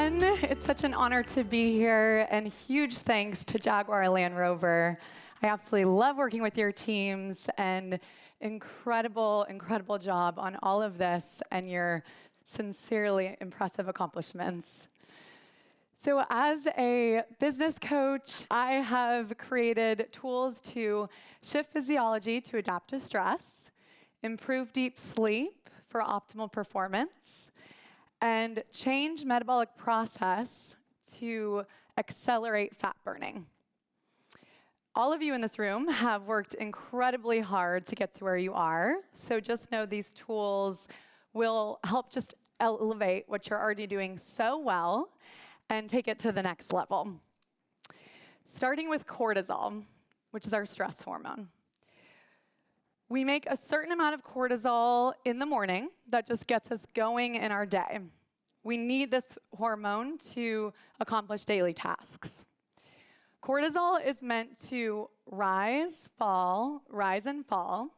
everyone. It's such an honor to be here, and huge thanks to Jaguar Land Rover. I absolutely love working with your teams, and incredible job on all of this and your sincerely impressive accomplishments. So as a business coach, I have created tools to shift physiology to adapt to stress, improve deep sleep for optimal performance, and change metabolic process to accelerate fat burning. All of you in this room have worked incredibly hard to get to where you are, so just know these tools will help just elevate what you're already doing so well and take it to the next level. Starting with cortisol, which is our stress hormone. We make a certain amount of cortisol in the morning that just gets us going in our day. We need this hormone to accomplish daily tasks. Cortisol is meant to rise and fall,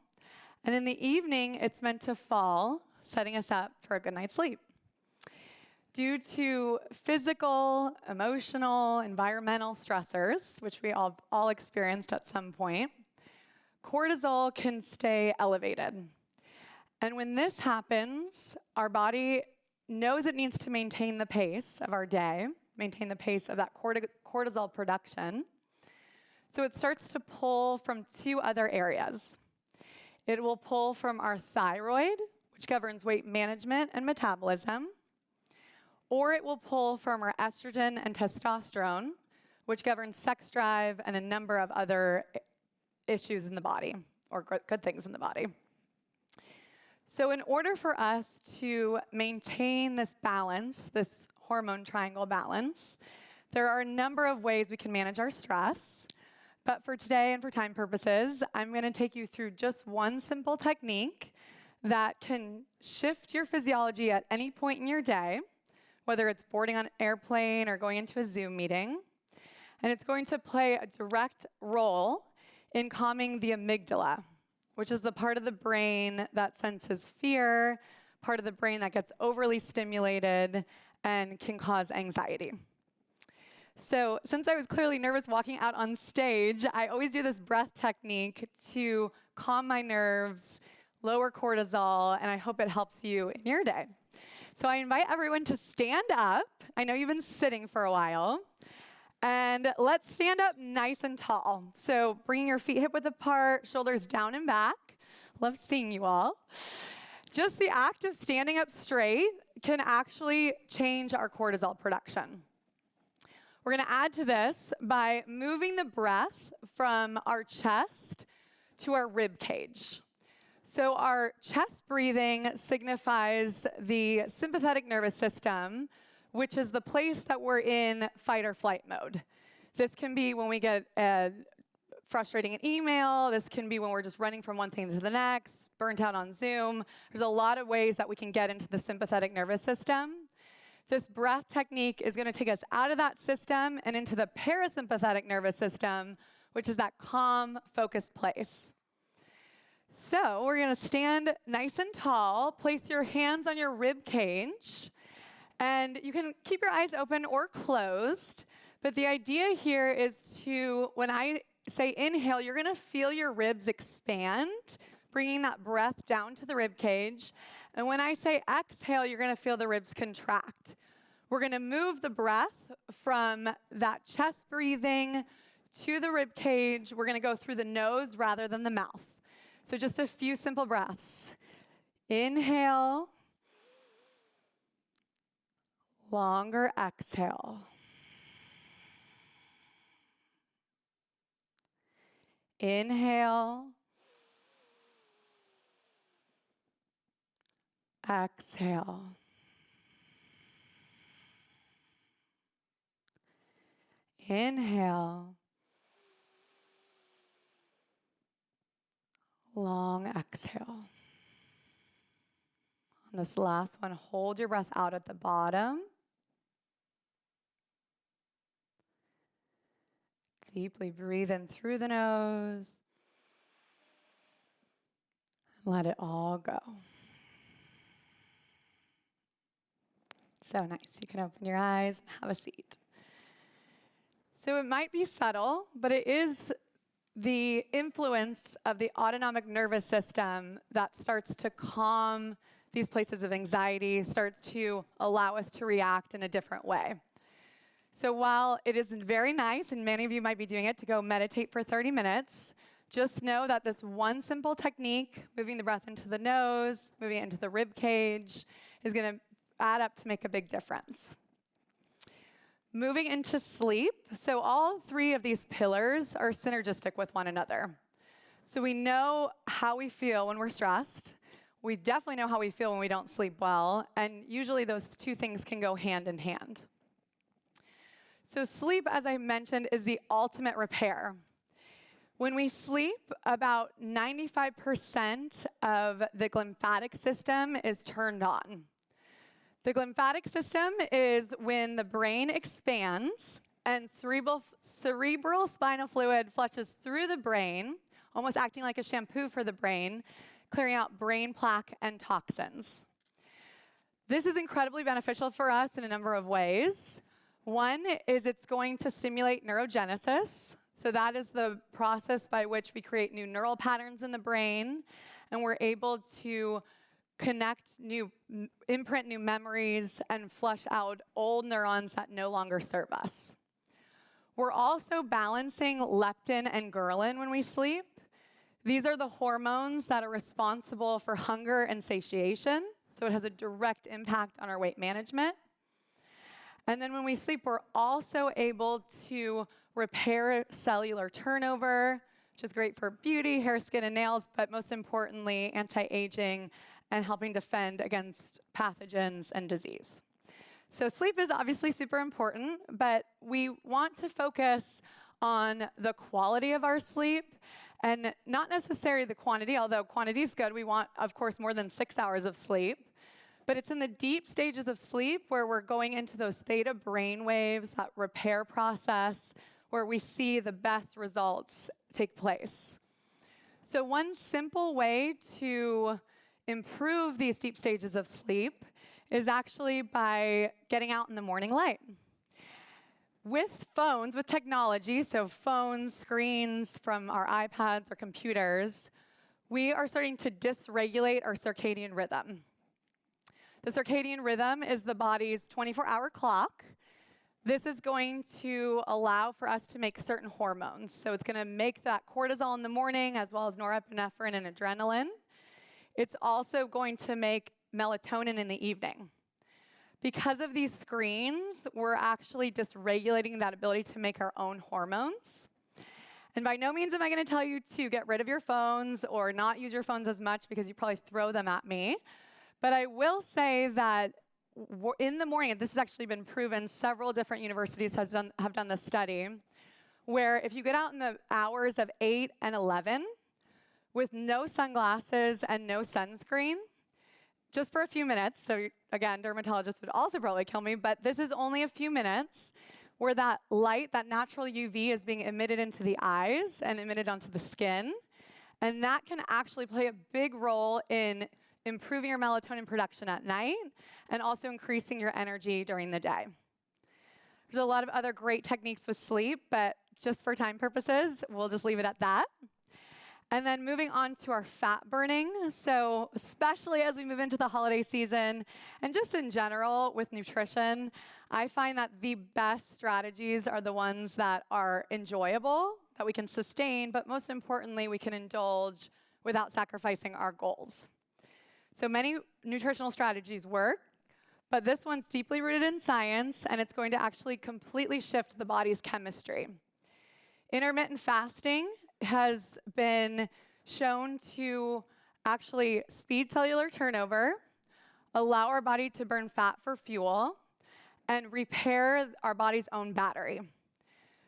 and in the evening, it's meant to fall, setting us up for a good night's sleep. Due to physical, emotional, environmental stressors, which we all experienced at some point, cortisol can stay elevated. And when this happens, our body knows it needs to maintain the pace of our day, maintain the pace of that cortisol production. So it starts to pull from two other areas. It will pull from our thyroid, which governs weight management and metabolism, or it will pull from our estrogen and testosterone, which governs sex drive and a number of other issues in the body, or good things in the body. So in order for us to maintain this balance, this hormone triangle balance, there are a number of ways we can manage our stress. But for today and for time purposes, I'm going to take you through just one simple technique that can shift your physiology at any point in your day, whether it's boarding on an airplane or going into a Zoom meeting. And it's going to play a direct role in calming the amygdala, which is the part of the brain that senses fear, part of the brain that gets overly stimulated and can cause anxiety. So since I was clearly nervous walking out on stage, I always do this breath technique to calm my nerves, lower cortisol, and I hope it helps you in your day. So I invite everyone to stand up. I know you've been sitting for a while. And let's stand up nice and tall. So bringing your feet hip-width apart, shoulders down and back. Love seeing you all. Just the act of standing up straight can actually change our cortisol production. We're going to add to this by moving the breath from our chest to our rib cage. So our chest breathing signifies the sympathetic nervous system, which is the place that we're in fight or flight mode. This can be when we get a frustrating email. This can be when we're just running from one thing to the next, burnt out on Zoom. There's a lot of ways that we can get into the sympathetic nervous system. This breath technique is going to take us out of that system and into the parasympathetic nervous system, which is that calm, focused place. So we're going to stand nice and tall, place your hands on your rib cage, and you can keep your eyes open or closed, but the idea here is to, when I say inhale, you're going to feel your ribs expand, bringing that breath down to the rib cage. And when I say exhale, you're going to feel the ribs contract. We're going to move the breath from that chest breathing to the rib cage. We're going to go through the nose rather than the mouth. So just a few simple breaths. Inhale. Longer exhale. Inhale. Exhale. Inhale. Long exhale. On this last one, hold your breath out at the bottom. Deeply breathe in through the nose. Let it all go. So nice. You can open your eyes and have a seat. So it might be subtle, but it is the influence of the autonomic nervous system that starts to calm these places of anxiety, starts to allow us to react in a different way. So while it is very nice, and many of you might be doing it, to go meditate for 30 minutes, just know that this one simple technique, moving the breath into the nose, moving it into the rib cage, is going to add up to make a big difference. Moving into sleep, so all three of these pillars are synergistic with one another. So we know how we feel when we're stressed. We definitely know how we feel when we don't sleep well, and usually those two things can go hand in hand. So sleep, as I mentioned, is the ultimate repair. When we sleep, about 95% of the glymphatic system is turned on. The glymphatic system is when the brain expands and cerebral spinal fluid flushes through the brain, almost acting like a shampoo for the brain, clearing out brain plaque and toxins. This is incredibly beneficial for us in a number of ways. One is it's going to stimulate neurogenesis. So that is the process by which we create new neural patterns in the brain, and we're able to imprint new memories, and flush out old neurons that no longer serve us. We're also balancing leptin and ghrelin when we sleep. These are the hormones that are responsible for hunger and satiation, so it has a direct impact on our weight management. And then when we sleep, we're also able to repair cellular turnover, which is great for beauty, hair, skin, and nails, but most importantly, anti-aging and helping defend against pathogens and disease. So sleep is obviously super important, but we want to focus on the quality of our sleep and not necessarily the quantity, although quantity is good. We want, of course, more than 6 hours of sleep. But it's in the deep stages of sleep where we're going into those theta brain waves, that repair process, where we see the best results take place. So one simple way to improve these deep stages of sleep is actually by getting out in the morning light. With phones, with technology, so phones, screens from our iPads or computers, we are starting to dysregulate our circadian rhythm. The circadian rhythm is the body's 24-hour clock. This is going to allow for us to make certain hormones. So it's going to make that cortisol in the morning, as well as norepinephrine and adrenaline. It's also going to make melatonin in the evening. Because of these screens, we're actually dysregulating that ability to make our own hormones. And by no means am I going to tell you to get rid of your phones or not use your phones as much, because you probably throw them at me. But I will say that in the morning, and this has actually been proven, several different universities have done this study, where if you get out in the hours of 8 and 11 with no sunglasses and no sunscreen, just for a few minutes, so again, dermatologists would also probably kill me, but this is only a few minutes where that light, that natural UV, is being emitted into the eyes and emitted onto the skin. And that can actually play a big role in improving your melatonin production at night and also increasing your energy during the day. There's a lot of other great techniques with sleep, but just for time purposes, we'll just leave it at that. And then moving on to our fat burning. So especially as we move into the holiday season and just in general with nutrition, I find that the best strategies are the ones that are enjoyable, that we can sustain, but most importantly, we can indulge without sacrificing our goals. So many nutritional strategies work, but this one's deeply rooted in science, and it's going to actually completely shift the body's chemistry. Intermittent fasting has been shown to actually speed cellular turnover, allow our body to burn fat for fuel, and repair our body's own battery.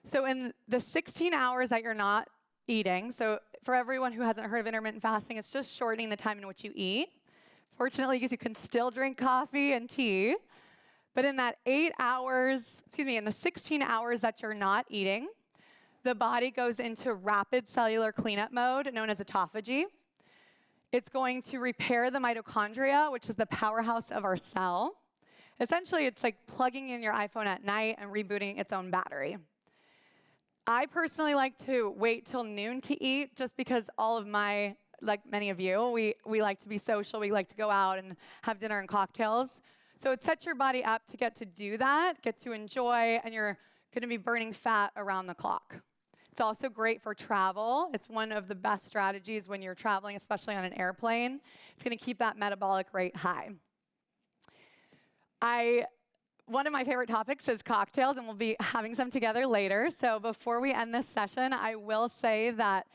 So in the 16 hours that you're not eating, so for everyone who hasn't heard of intermittent fasting, it's just shortening the time in which you eat. Fortunately, because you can still drink coffee and tea. But in that in the 16 hours that you're not eating, the body goes into rapid cellular cleanup mode, known as autophagy. It's going to repair the mitochondria, which is the powerhouse of our cell. Essentially, it's like plugging in your iPhone at night and rebooting its own battery. I personally like to wait till noon to eat just because like many of you, we like to be social. We like to go out and have dinner and cocktails. So it sets your body up to get to do that, get to enjoy, and you're going to be burning fat around the clock. It's also great for travel. It's one of the best strategies when you're traveling, especially on an airplane. It's going to keep that metabolic rate high. One of my favorite topics is cocktails, and we'll be having some together later. So before we end this session, I will say that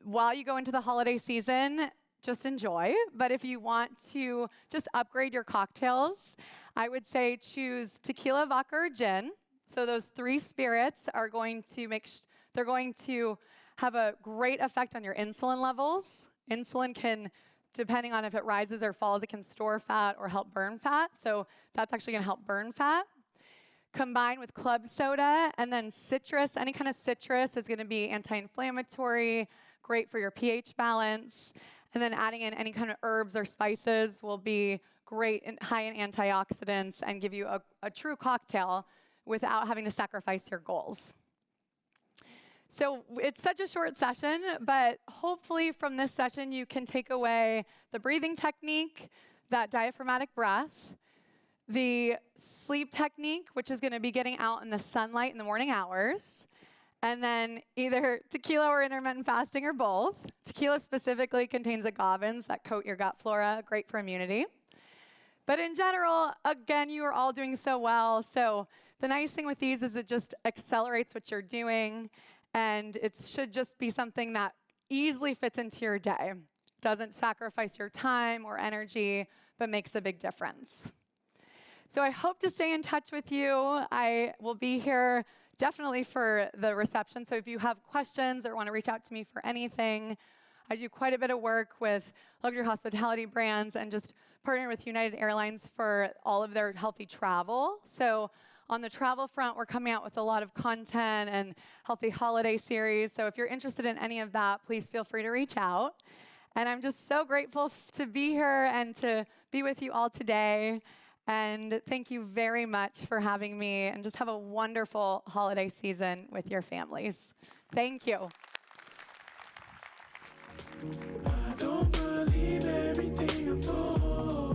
while you go into the holiday season, just enjoy. But if you want to just upgrade your cocktails, I would say choose tequila, vodka, or gin. So those three spirits are going to they're going to have a great effect on your insulin levels. Insulin can, depending on if it rises or falls, it can store fat or help burn fat. So that's actually going to help burn fat. Combined with club soda and then citrus. Any kind of citrus is going to be anti-inflammatory, great for your pH balance. And then adding in any kind of herbs or spices will be great and high in antioxidants and give you a true cocktail without having to sacrifice your goals. So it's such a short session, but hopefully from this session you can take away the breathing technique, that diaphragmatic breath, the sleep technique, which is going to be getting out in the sunlight in the morning hours, and then either tequila or intermittent fasting or both. Tequila specifically contains agavins that coat your gut flora, great for immunity. But in general, again, you are all doing so well. So the nice thing with these is it just accelerates what you're doing, and it should just be something that easily fits into your day. Doesn't sacrifice your time or energy, but makes a big difference. So I hope to stay in touch with you. I will be here definitely for the reception. So if you have questions or want to reach out to me for anything, I do quite a bit of work with luxury hospitality brands and just partner with United Airlines for all of their healthy travel. So on the travel front, we're coming out with a lot of content and healthy holiday series. So if you're interested in any of that, please feel free to reach out. And I'm just so grateful to be here and to be with you all today. And thank you very much for having me, and just have a wonderful holiday season with your families. Thank you. I don't believe everything I'm told.